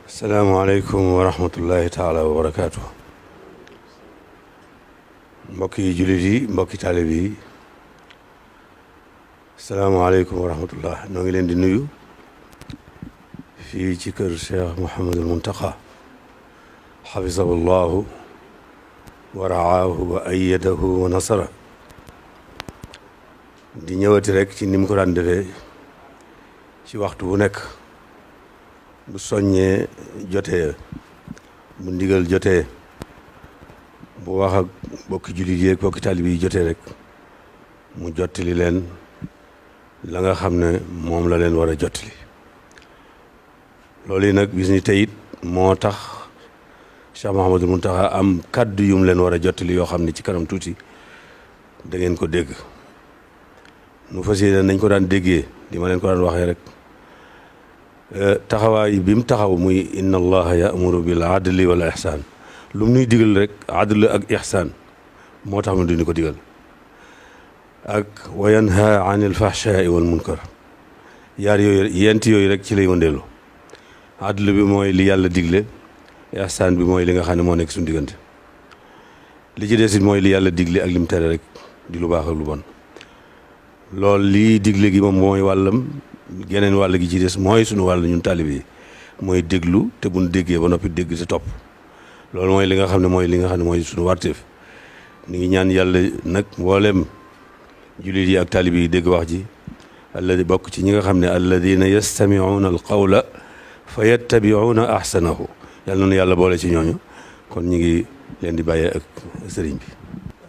salaamaaleykum wa rahmatullahi taala wa barakaatu. mbokki jullit yi mbokki taalib yi salaamaaleykum wa rahmatullah noo ngi leen di nuyu fii ci kër Cheikh Mouhamadul Muntaqa xafisahu llahu wa raahu wa ayyadahu wa nasara di ñëwati rek ci ni mu ko daan defee ci waxtu bu nekk bu soññee jotee bu ndigal jotee bu wax ak bokki jullit yi ak bokki taalib yi jotee rek mu jottali leen la nga xam ne moom la leen war a jottali loolu yi nag bis ni tey it moo tax Cheikh Mouhamadul Muntaxa am kàddu yum leen war a jottali yoo xam ne ci kanam tuuti da ngeen ko dégg nu fas yéene nañ ko daan déggee di ma leen ko daan waxee rek taxawaay bi mu taxaw muy inna allaha ya'muru bil adli wal ihsaan lu mu nuy digal rek adl ak ihsaan moo tax mu duñu ko digal ak wa yanha anil fahshaai wal munkar yaar yooyu yent yooyu rek ci lay wëndeelu adl bi mooy li yàlla digle ihsaan bi mooy li nga xam ne moo nekk suñu diggante li ci des it mooy li yàlla digle ak lim tere rek di lu baax ak lu bon loolu lii digle gi moom mooy wàllam geneen wàll gi ci des mooy suñu wàll ñun taalibe yi mooy déglu te buñ déggee ba noppi dégg te topp loolu mooy li nga xam ne mooy suñu warteef ni ngi ñaan yàlla nag mboolem jullit yi ak taalibe yi dégg wax ji alladi bokk ci ñi nga xam ne alladina yastamiuuna al qawla fa yattabiuuna ahsanahu yàlla noonu yàlla boole ci ñooñu kon ñu ngi leen di bàyyee ak sëriñ bi.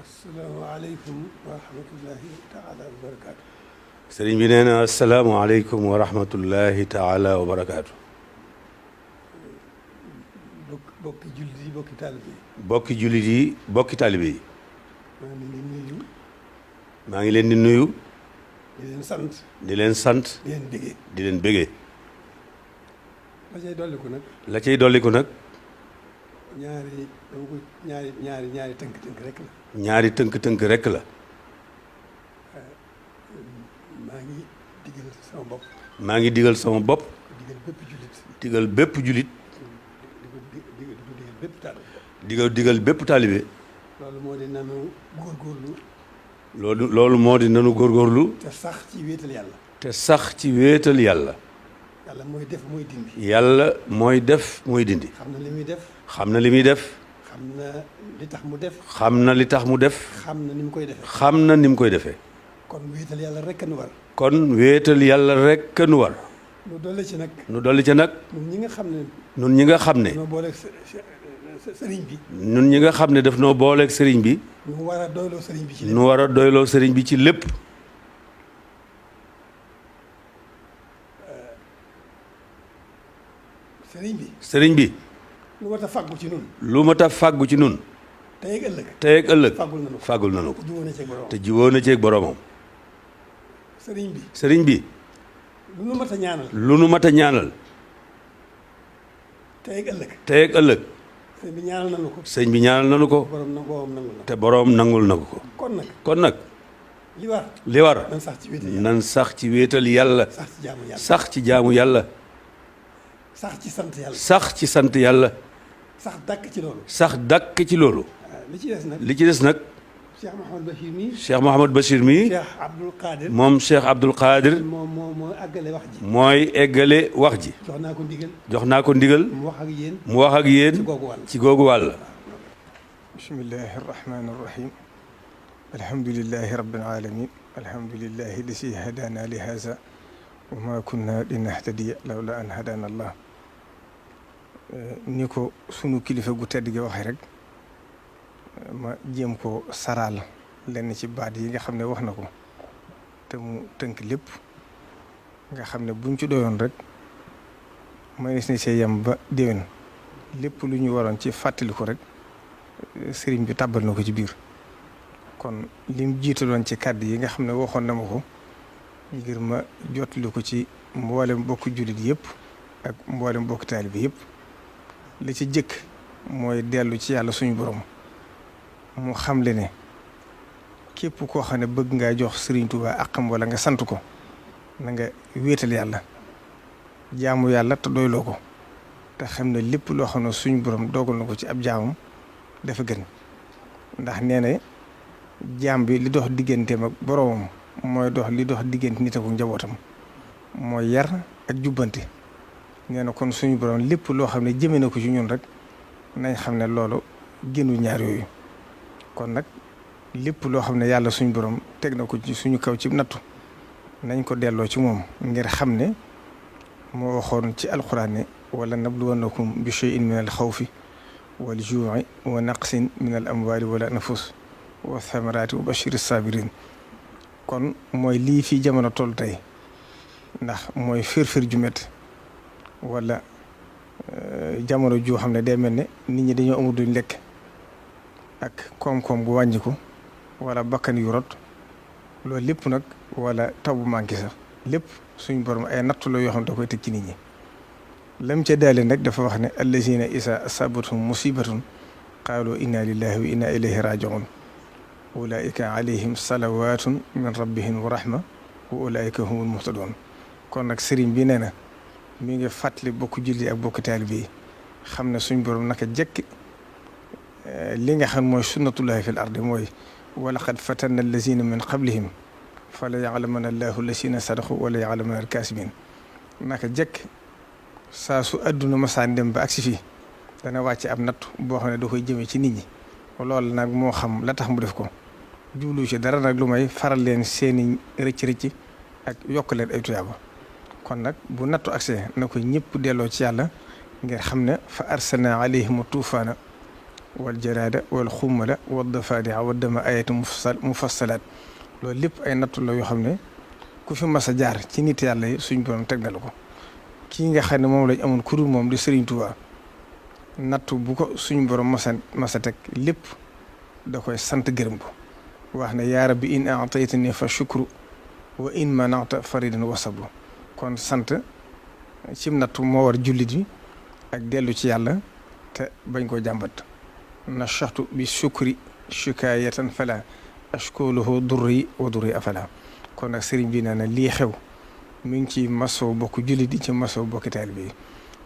asalaamaaleykum wa rahmatullahi taala wa barakaatu. sëriñ bi nee na asalaamaaleykum wa rahmatullahi taala wa barakaatu. bokki jullit yi bokki taalibe yi. bokki jullit yi bokki taalibe yi. maa ngi leen di nuyu. maa ngi leen di nuyu. di leen sant. di leen sant. di leen bégee. di leen bégee. la cay dolliku nag. la cay dolliku nag. ñaari tënk-tënk rek la. ñaari tënk-tënk rek la. maa ngi digal sama bopp. maa ngi digal sama bopp. digal bépp jullit. digal bépp jullit. digal bépp taalibe. digal bépp taalibe. loolu moo di nanu góorgóorlu. loolu moo di nanu góorgóorlu. te sax ci wéetal yàlla. te sax ci wéetal yàlla. yàlla mooy def mooy dindi. yàlla mooy def mooy dindi. xam na li muy def. xam na li muy def. xam na li tax mu def. xam na li tax mu def. xam na ni mu koy defee. xam na ni mu koy defee. kon wéetal yàlla rek a nu war. kon wéetal yàlla rek nu war. nu dolli ci nag. nu dolli ci nag. ñun ñi nga xam ne. nun ñi nga xam ne. noo booleeg sëriñ bi. nun ñi nga xam ne daf noo booleeg sëriñ bi. nu war a doyloo sëriñ bi ci lépp. nu war a doyloo sëriñ bi ci lépp. sëriñ bi. sëriñ bi. lu mat a fàggu ci nun. lu mat a fàggu ci nun. tey ak ëllëg. tey ak ëllëg. fàggul nanu ko. fàggul nanu ko. jiwoon na ceeg borom. te jiwoon na ceeg boromam. sëriñ bi. sëriñ bi. lu nu mat a ñaanal. lu nu mat a ñaanal. tey ak ëllëg. tey ak ëllëg. sëriñ bi ñaanal nanu ko. sëñ bi ñaanal nanu ko. borom nangul na. te borom nangul na ko. kon nag. li war. li war. nan sax ci wéetal yàlla. nan sax ci wéetal yàlla. sax ci jaamu yàlla. sax ci jaamu yàlla. sax ci sant yàlla. sax ci sant yàlla. sax dàkk ci loolu. sax dàkk ci loolu. li ci des nag. li ci des nag. Cheikh Mouhamad Bachir mii. Cheikh Mouhamad Bachir mii. Cheikh Abdoul Qadir. moom Cheikh Abdoul Qadir. moo àggale wax ji. mooy eggale wax ji. jox naa ko ndigal. jox naa ko ndigal. mu wax ak yéen. mu wax ak yéen. ci googu wàll. bismillahi arrahmani arrahim. alhamdulillahi rabbil alamin. alhamdulillahi lasi hadana li haza wa ma kunna linahtadiya lawla an hadana allah. ni ko sunu kilifa gu tedd gi waxee rek ma jéem ko saraal lenn ci baat yi nga xam ne wax na ko te mu tënk lépp nga xam ne buñ ci doyoon rek mënees ni see yem ba déwén lépp lu ñu waroon ci fàttali ko rek sëriñ bi tàbbal na ko ci biir. kon lim jiitaloon ci kàddu yi nga xam ne waxoon na ma ko ngir ma jottali ko ci mboolem bokk jullit yëpp ak mboolem bokk taalibe bi yëpp li ci jëkk mooy dellu ci yàlla suñu borom mu xamle ne képp koo xam ne bëgg ngaa jox Sëriñ Tuubaa àqam wala nga sant ko na nga wéetal yàlla jaamu yàlla te doyloo ko te xam ne lépp loo xam ne suñu borom dogal na ko ci ab jaamam dafa gën ndax nee na jaam bi li dox digganteem ak boroomam mooy dox li dox diggante nit ak njabootam mooy yar ak jubbante nee na kon suñu borom lépp loo xam ne jëme na ko ci ñun rek nañ xam ne loolu génnu ñaar yooyu kon nag lépp loo xam ne yàlla suñu borom teg na ko ci suñu kaw ci nattu nañ ko delloo ci moom ngir xam ne moo waxoon ci alxuraan ne wala nabluwannakum bi shay'in min al xawfi wal juu'i wa naqsin min al amwaali wal anfus wa thamaraati wa bashiri sabirin kon mooy lii fii jamono toll tey ndax mooy firfir ju métti wala jamono joo xam ne day mel ne nit ñi dañoo amul duñ lekk ak koom-koom gu wàññiku wala bakkan yu rot loolu lépp nag wala taw bu manqué sax lépp suñ borom ay nattu la yoo xam ne da koy teg ci nit ñi lam ca daale nag dafa wax ne allazina isa asabatum musibatun qaalu inna lillahi wa inna ilayhi rajiun ulaika alayhim salawatun min rabbihim wa rahma wa ulaika humul muhtadun kon nag sëriñ bi nee na mi ngi fàttali bokk julli ak bokk taalibe yi xam ne suñ borom naka jekk li nga xam mooy sunnatullahi fil ardi mooy wa laqad fatanna allazina min qablihim fala ya'lamanna allahu allazina sadaqu wala ya'lamanna al-kaasibin naka jekk saa su àdduna masaan dem ba agsi fii dana wàcce ab natt boo xam ne da koy jëmee ci nit ñi loolu nag moo xam la tax mu def ko jublu ci dara nag lu may faral leen seeni rëcc-rëcc ak yokk leen ay tuyaaba kon nag bu nattu agsee na ko ñëpp delloo ci yàlla ngir xam ne fa arsalna alayhim tuufaana wal jaraada wal xummala wad dafaadi'a wad dama ayati mufassalaat loolu lépp ay nattu la yoo xam ne ku fi mas a jaar ci nit yàlla yi suñ borom teg na la ko kii nga xam ne moom lañ amoon kuréel moom di Serigne Touba nattu bu ko suñ borom masa teg lépp da koy sant gërëm ko wax ne yaa rabbi in a'taytani fa shukru wa in mana'ta faridan wa sabru kon sant cim nattu moo war jullit yi ak dellu ci yàlla te bañ koo jàmbat nashaxtu bi shukri shikaayatan fala ashkuluhu durri wa durri afala kon nag sëriñ bi nee na lii xew mi ngi ci masoo bokk jullit di ci masoo bokki taalibe bi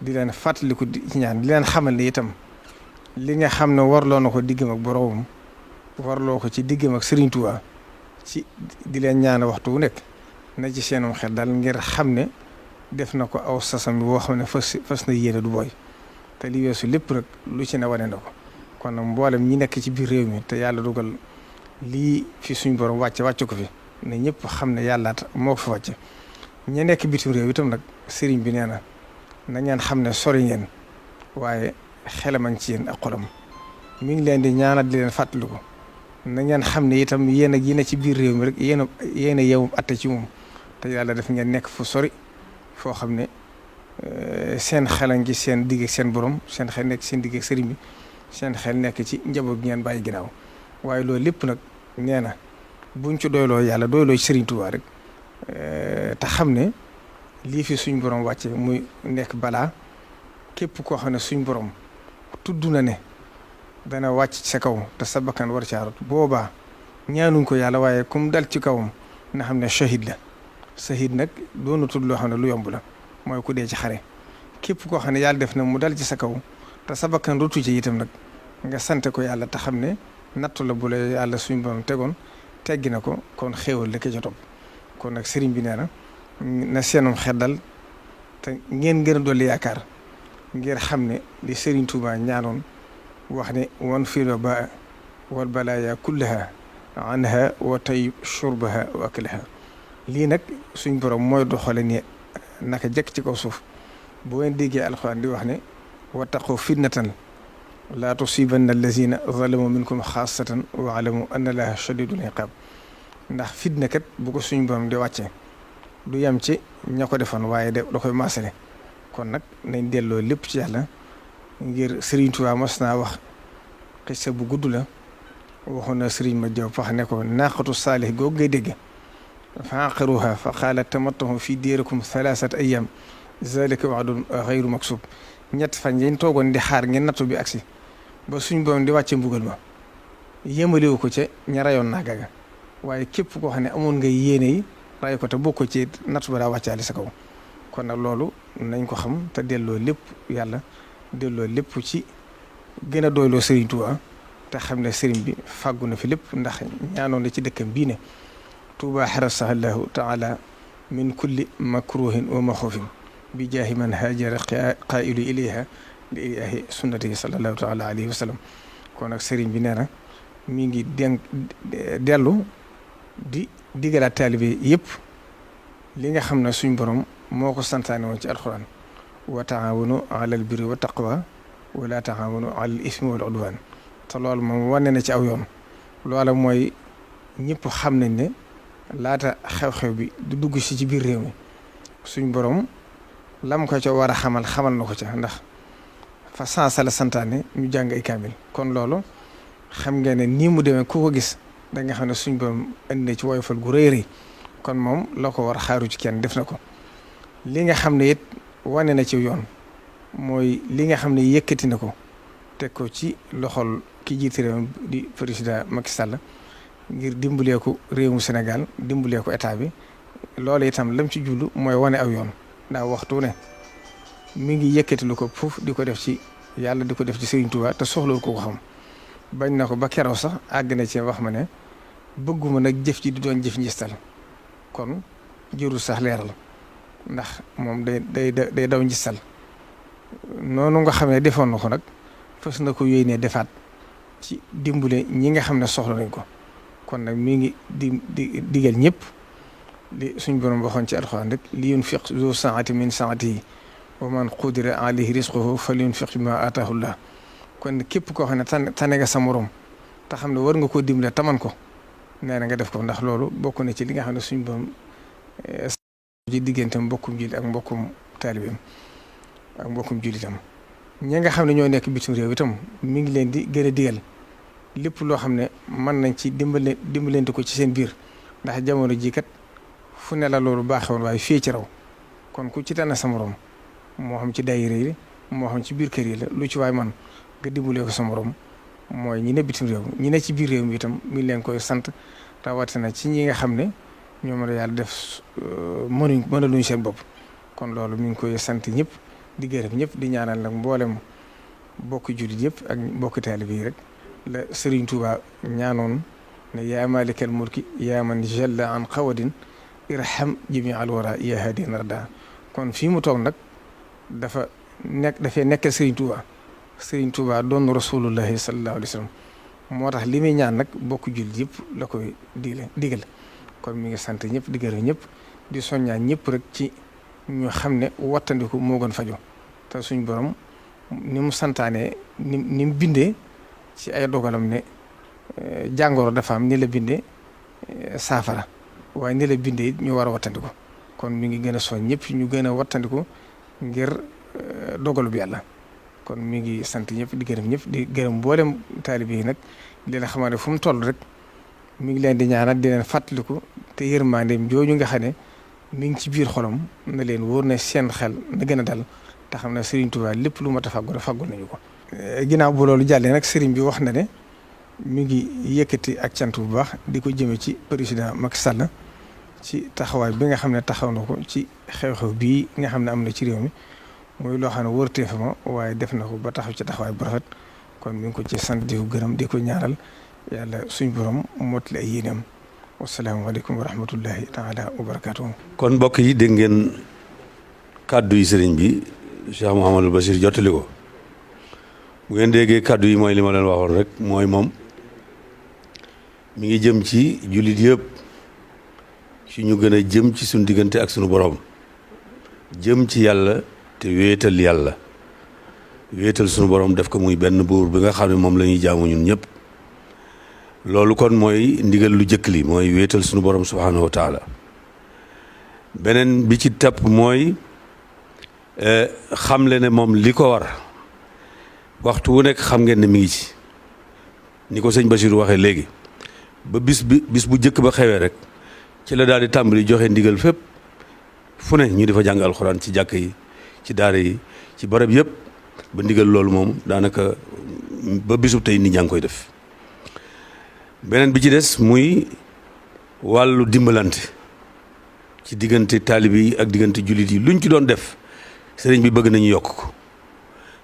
di leen fàttaliku ci ñaan di leen xamal ne itam li nga xam ne warloo na ko diggam ak boroomam warloo ko ci diggam ak Sëriñ Tuubaa ci di leen ñaan waxtu wu nekk na ci seenum xel daal ngir xam ne def na ko aw sasam bi boo xam ne fas na yéene du booy te li weesu lépp rek lu ci ne wane na ko kon nag mboolem ñi nekk ci biir réew mi te yàlla dugal lii fi suñ borom wàcce ko fi ne ñëpp xam ne yàlla moo ko fi wàcce ña nekk bitim réew itam nag sëriñ bi nee na ngeen xam ne sori ngeen waaye xelamañ ci yéen ak xolam mi ngi leen di ñaanal di leen fàttaliku na ngeen xam ne itam yéen ak yéen ci biir réew mi rek yéen a yeewum atte ci moom te yàlla def ngeen nekk fu sori foo xam ne seen xelan gi seen digg ak seen borom seen xel nekk seen digg ak sëriñ bi seen xel nekk ci njaboot gi ngeen bàyyi ginnaaw waaye loolu lépp nag nee na buñ ci doyloo yàlla doyloo ci Sëriñ Tuubaa rek te xam ne lii fi suñ borom wàcce muy nekk balaa képp koo xam ne suñ borom tudd na ne dana wàcc ci sa kaw te sa bakkan war caarot boobaa ñaanuñ ko yàlla waaye comme dal ci kawam na xam ne shahid la shahid nag doonu tudd loo xam ne lu yomb la mooy ku dee ci xare képp koo xam ne yàlla def na mu dal ci sa kaw te sa bakkan rotu ci itam nag nga sante ko yàlla te xam ne nattu la bu la yàlla suñ borom tegoon teggi na ko kon xéewal la ko ca topp kon nag sëriñ bi nee na seenum xel dal te ngeen gën a dolli yaakaar ngir xam ne li Sëriñ Tuubaa ñaanoon wax ne wan filo ba wal balaaya kullaha anha wa tayyib shurbaha wa aklaha lii nag suñ borom mooy doxale ni naka jekk ci kaw suuf boo ngeen déggee alxuraan di wax ne wattaqu fitnatan laa tusibanna allazina zalamu minkum xaasatan wa alamu anna allaha shadidul iqaab ndax fitna kat bu ko suñ borom di wàcce du yem ci ña ko defoon waaye da koy maasale kon nag nañ delloo lépp ci yàlla ngir Sëriñ Tuubaa mas naa wax xisa bu gudd la waxoon na sëriñ ma Jaw wax ne ko naaqatu saalih googu ngay dégg fa aqaruha fa qaala tamattahu fi diirikum thalaasat ayyam zalika wa'dun ghayru maksub ñett fan ngeen toogoon di xaar ngeen nattu bi agsi ba suñ borom di wàcce mbugal ma yéemalewu ko ca ña rayoon naaga ga waaye képp koo xam ne amoon nga yéene yi ray ko te bokk ci nattu ba daa wàccaale sa kaw kon nag loolu nañ ko xam te delloo lépp yàlla delloo lépp ci gën a doyloo Serigne Touba te xam ne Serigne bi fàggu na fi lépp ndax ñaanoon na ci dëkkam bii ne Touba xarasahallahu taala min kulli makruhin wa maxoofin bi jaahi man haajara qaa'ilu ilayha li ilaahi sunnatihi sallallahu taala alayhi wa sallam. kon nag Serigne bi nee na mi ngi dellu di digalaat taalibe yëpp li nga xam ne suñ borom moo ko santaane woon ci alxuraan wa taawanu alal birri wa taqwa wala taawanu alal ismi wal udwan te loolu moom wane na ci aw yoon loola mooy ñëpp xam nañ ne laata xew-xew bi du dugg si ci biir réew mi suñ borom lam ko ca war a xamal na ko ca ndax fa sansa la santaane ñu jàng ay kaamil kon loolu xam nga ne nii mu demee ku ko gis da nga xam ne suñ borom indi na ci woyofal gu rëy rëy kon moom la ko war a xaaru ci kenn def na ko li nga xam ne it wane na ci yoon mooy li nga xam ne yëkkati na ko teg ko ci loxol ki jiite réew di président Macky Sall ngir dimbalee ko réewum Sénégal dimbalee ko état bi loolu itam lam ci jullu mooy wane aw yoon ndax waxtu ne mi ngi yëkkati lu ko foofu di ko def ci yàlla di ko def ci Serigne Touba te soxlawul ko xam bañ na ko ba keroog sax àgg na ci wax ma ne bëgguma nag jëf ji di doon jëf njistal kon jërul sax leeral ndax moom day daw njistal noonu nga xam ne defoon na ko nag fas na ko yéenee defaat ci dimbale ñi nga xam ne soxla nañ ko kon nag mi ngi digal ñëpp li suñ borom waxoon ci alxuraan rek li yunfiq zu saati min saatihi wa man qudira alayhi rizquhu falyunfiq mimma ataahu llah kon képp koo xam ne tane nga sa morom te xam ne war nga koo dimbale taman ko nee na nga def ko ndax loolu bokk na ci li nga xam ne suñ borom ci diggante mbokkum jullit ak mbokkum taalibeem ak mbokkum jullitam ñi nga xam ne ñoo nekk bitim réew itam mi ngi leen di gën a digal lépp loo xam ne mën nañ ci dimbalante ko ci seen biir ndax jamono ji kat fu ne la loolu baaxewoon waaye fii ci raw kon ku ci tànn sa morom moo xam ci daayira yi moo xam ci biir kër yi la lu ci waay man nga dimbalee ko sa morom mooy ñi ne bitim réew ñi ne ci biir réew mi itam mi ngi leen koy sant rawatina ci ñi nga xam ne ñoom la yàlla def mënaluñ seen bopp kon loolu mi ngi koy sant ñëpp di gërëm ñëpp di ñaanal nag mboolem bokki jullit yëpp ak bokki taalibe yi rek la Serigne Touba ñaanoon ne yaa maalikal mulki yaa man jalla an xawadin irham jami al wara yaa hadin rada kon fii mu toog nag dafay nekkal Serigne Touba doon rasulullahi sallallahu alayhi wa sallam moo tax li muy ñaan nag bokk jullit yëpp la koy digal kon mi ngi sant ñëpp di gërëm ñëpp di soññaa ñëpp rek ci ñu xam ne wattandiku moo gën fajo te suñ borom ni mu santaane ni mu bindee ci ay dogalam ne jàngoro dafa am ni la bindee saafara waaye ni la bindee ñu war a wattandiku kon mi ngi gën a soñ ñëpp ñu gën a wattandiku ngir dogalu bi yàlla kon mi ngi sant ñëpp di gërëm ñëpp di gërëm mboolem taalibe yi nag di leen xamal ne fu mu toll rek mi ngi leen di ñaanal di leen fàttaliku te yërmandeem jooju nga xam ne mi ngi ci biir xolam na leen wóor ne seen xel na gën a dal te xam ne Serigne Touba lépp lu mat a fàggu nañu ko. ginnaaw bu loolu jàllee nag Serigne bi wax na ne mi ngi yëkkati ak cant bu baax di ko jëme ci président Macky Sall ci taxawaay bi nga xam ne taxaw na ko ci xew-xew bii nga xam ne am na ci réew mi muy loo xam ne wërtee fa ma waaye def na ko ba taxaw ci taxawaay bu rafet kon mi ngi ko ci sant di ko gërëm di ko ñaaral yàlla suñ borom mottali ay yéenam. wasalaamaaleykum wa rahmatullahi taala wa barakaatuhu. kon mbokk yi dégg ngeen kàddu yi sëriñ bi Cheikh Mouhamadul Bachir jottali ko bu ngeen déggee kàddu yi mooy li ma leen waxoon rek mooy moom mi ngi jëm ci jullit yëpp ci ñu gën a jëm ci suñu diggante ak suñu borom jëm ci yàlla te wéetal yàlla wéetal suñu borom def ko muy benn buur bi nga xam ne moom la ñuy jaamu ñun ñëpp. loolu kon mooy ndigal lu jëkk li mooy wéetal sunu borom subhaanahu wa taala beneen bi ci topp mooy xamle ne moom li ko war waxtu wu nekk xam ngeen ne mi ngi ci ni ko sëñ Bachir waxee léegi ba bis bu jëkk ba xewee rek ci la daal di tàmbali joxe ndigal fépp fu ne ñu di fa jàng alxuraan ci jàkk yi ci daara yi ci barab yëpp ba ndigal loolu moom daanaka ba bisub tey nit ñaa ngi koy def. beneen bi ci des muy wàllu dimbalante ci diggante taalib yi ak diggante jullit yi luñ ci doon def sëriñ bi bëgg nañu yokk ko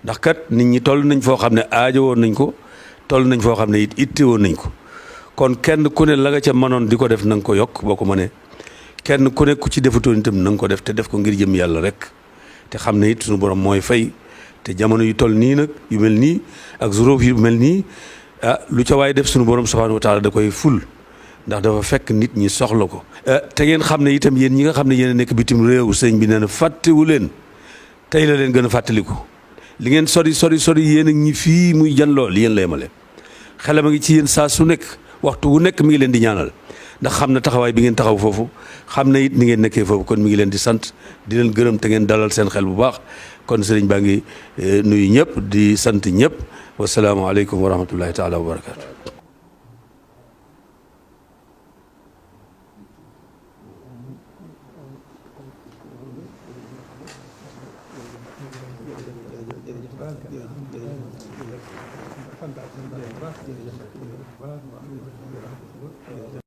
ndax kat nit ñi toll nañ foo xam ne aajo woon nañ ko toll nañ foo xam ne it itte woon nañ ko kon kenn ku ne la nga ca mënoon di ko def na nga ko yokk boo ko mënee kenn ku ne ku ci defutoon itam na nga ko def te def ko ngir jëm yàlla rek te xam ne it suñu borom mooy fay te jamono yu toll nii nag yu mel nii ak zuróof yu mel nii lu ca waay def suñu borom subhanahu wa taala da koy ful ndax dafa fekk nit ñi soxla ko. te ngeen xam ne itam yéen ñi nga xam ne yéen a nekk bitim réew sëñ bi nee na fàttewu leen tey la leen gën a fàttaliku li ngeen sori yéen ak ñi fii muy janloo li yéen la yemale xelam a ngi ci yéen saa su nekk waxtu wu nekk mi ngi leen di ñaanal ndax xam na taxawaay bi ngeen taxaw foofu xam na it ni ngeen nekkee foofu kon mi ngi leen di sant di leen gërëm te ngeen dalal seen xel bu baax kon sëriñ baa ngi nuyu ñëpp di sant ñëpp wasalaamaaleykum wa rahmatullahi taala wa barakaatu. jërëjëf